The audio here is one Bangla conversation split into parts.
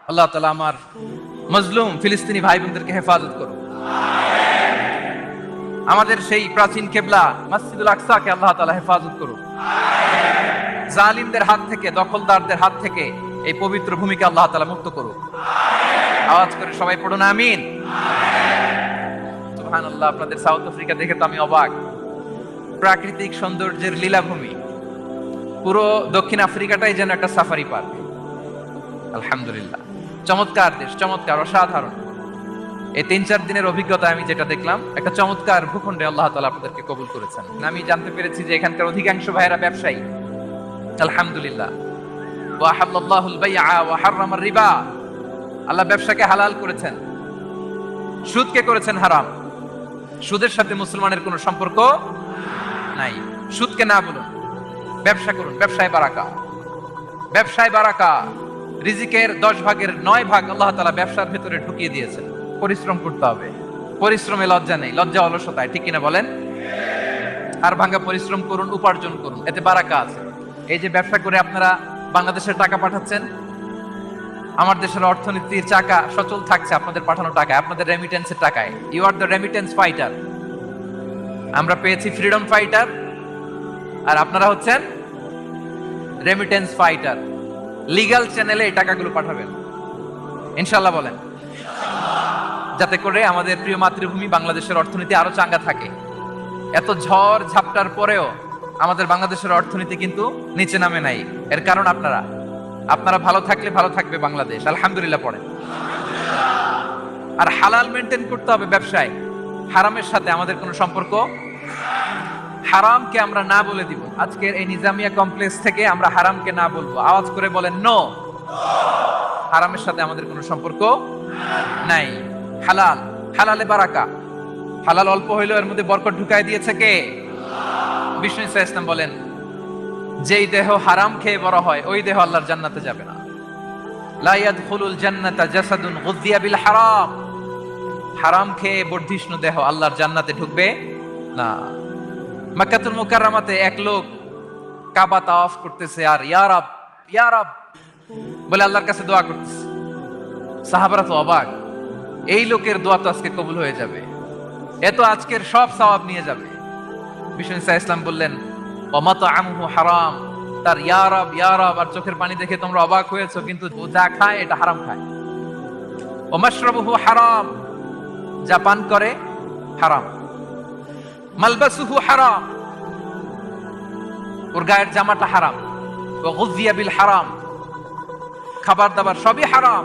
আল্লাহ তাআলা আমার মজলুম ফিলিস্তিনি ভাই বোনদেরকে হেফাজত করুন। আমাদের সেই প্রাচীন কিবলা মসজিদুল আকসাকে আল্লাহ তাআলা হেফাজত করুন। জালিমদের হাত থেকে, দখলদারদের হাত থেকে এই পবিত্র ভূমিকে আল্লাহ তাআলা মুক্ত করুন। আওয়াজ করে সবাই পড়ুন আমিন। সুবহানাল্লাহ। আপনাদের সাউথ আফ্রিকা দেখে তো আমি অবাক। প্রাকৃতিক সৌন্দর্যের লীলাভূমি, পুরো দক্ষিণ আফ্রিকাটাই যেন একটা সাফারি পার্ক। আলহামদুলিল্লাহ, চমৎকার দেশ, চমৎকার, অসাধারণ। এই 3-4 দিনের অভিজ্ঞতা আমি যেটা দেখলাম, একটা চমৎকার ভূখণ্ডে আল্লাহ তাআলা আপনাদেরকে কবুল করেছেন। আমি জানতে পেরেছি যে এখানকার অধিকাংশ ভাইয়েরা ব্যবসায়ী। আলহামদুলিল্লাহ। ওয়া হাল্লাল্লাহুল বাইআ ওয়া হাররামার রিবা। আল্লাহ ব্যবসাকে হালাল করেছেন, সুদকে করেছেন হারাম। সুদের সাথে মুসলমানের কোনো সম্পর্ক নাই। সুদকে না বলুন, ব্যবসা করুন। ব্যবসায় বারাকা, ব্যবসায় বারাকা। রিজিকের 10 ভাগের 9 ভাগ আল্লাহ তাআলা ব্যবসার ভেতরে ঢুকিয়ে দিয়েছেন। পরিশ্রম করতে হবে, পরিশ্রমে লজ্জা নেই, লজ্জা অলসতায়, ঠিক কিনা বলেন? আর ভাঙা পরিশ্রম করুন, উপার্জন করুন, এতে বারাকা আছে। এই যে ব্যবসা করে আপনারা বাংলাদেশের টাকা পাঠাচ্ছেন, আমার দেশের অর্থনীতির চাকা সচল থাকছে আপনাদের পাঠানো টাকায়, আপনাদের রেমিটেন্সের টাকায়। You are the remittance fighter. আমরা পেয়েছি ফ্রিডম ফাইটার, আর আপনারা হচ্ছেন রেমিটেন্স ফাইটার। লিগ্যাল চ্যানেলে এই টাকাগুলো পাঠাবেন ইনশাআল্লাহ, বলেন, যাতে করে আমাদের প্রিয় মাতৃভূমি বাংলাদেশের অর্থনীতি আরো চাঙ্গা থাকে। এত ঝড় ঝাপটার পরেও আমাদের বাংলাদেশের অর্থনীতি কিন্তু নিচে নামে নাই। এর কারণ আপনারা ভালো থাকলে ভালো থাকবে বাংলাদেশ। আলহামদুলিল্লাহ পড়েন। আর হালাল মেনটেন করতে হবে ব্যবসায়। হারামের সাথে আমাদের কোনো সম্পর্ক, হারামকে আমরা না বলে দিব। আজকের এই নিজামিয়া কমপ্লেক্স থেকে আমরা হারামকে না বলবো। আওয়াজ করে বলেন নো। হারামের সাথে আমাদের কোনো সম্পর্ক নাই। হালাল, হালালে বারাকা। হালাল অল্প হইলেও এর মধ্যে বরকত ঢুকায় দিয়েছে কে? বিষ্ণু ইসা ইসলাম বলেন, যেই দেহ হারাম খেয়ে বড় হয় ওই দেহ আল্লাহর জান্নাতে যাবে না। লা ইয়াদখুলুল জান্নাতা জাসাদুন গুযিয়া বিল হারাম। হারাম খেয়ে বর্ধিষ্ণু দেহ আল্লাহর জান্নাতে ঢুকবে না। মক্কাতুল মুকাররমাতে এক লোক কাবা তাওয়াফ করতেছে আর ইয়া রাব, ইয়া রাব বলে আল্লাহর কাছে দোয়া করতেছে। সাহাবারা তো অবাক, এই লোকের দোয়া তো আজকে কবুল হয়ে যাবে, এত আজকের সব সওয়াব নিয়ে যাবে। বিষ্ণু ইসা ইসলাম বললেন, ওয়া মাতআমুহু হারাম। তার ইয়া রাব, ইয়া রাব আর চোখের পানি দেখে তোমরা অবাক হয়েছো, কিন্তু ও যা খায় এটা হারাম খায়। ওয়া মাশরাবুহু হারাম, যা পান করে হারাম। মালবাসুহু হারাম, ওর গায়ের জামাটা হারাম। ওয়া গুযিয়া বিল হারাম, খাবার দাবার সবই হারাম।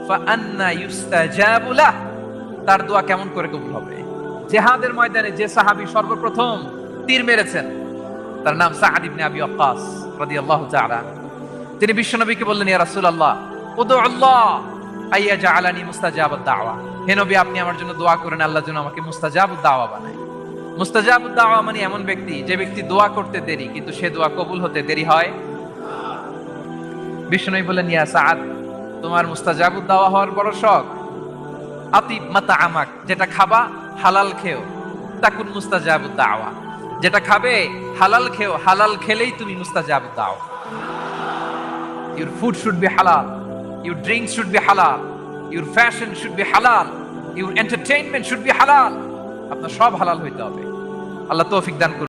ফাআন্না ইউস্তাজাবু লাহ, তার দোয়া কেমন করে কবুল হবে? জিহাদের ময়দানে যে সাহাবী সর্বপ্রথম তীর মেরেছেন তার নাম সাআদ ইবনে আবি ওয়াক্কাস রাদিয়াল্লাহু তাআলা। তিনি বিশ্বনবীকে বললেন, ইয়া রাসূলুল্লাহ উদউল্লাহ আইয়াজআলানি মুস্তাজাবাদ দাওয়া। হে নবী, আপনি আমার জন্য দোয়া করেন আল্লাহ যেন আমাকে মুস্তাজাবুদ দাওয়া বানায়। মুস্তাজাবুদ দাওয়া মানে এমন ব্যক্তি যে ব্যক্তি দোয়া করতে দেরি কিন্তু সে দোয়া কবুল হতে দেরি হয়। বিশ্বনবী বললেন, ইয়া সাআদ, তোমার মুস্তাজাবুদ দাওয়া হওয়ার বড় শখ। আতিব মাতআমাক, যেটা খাবা হালাল খেও, তাকুন মুস্তাজাবুদ দাওয়া। যেটা খাবে হালাল খেও, হালাল খেলেই তুমি মুস্তাজাবুদ দাওয়া। Your food should be halal, your drinks should be halal, your fashion should be halal, your entertainment should be halal. আপনার সব হালাল হইতে হবে। আল্লাহ তৌফিক দান করুন।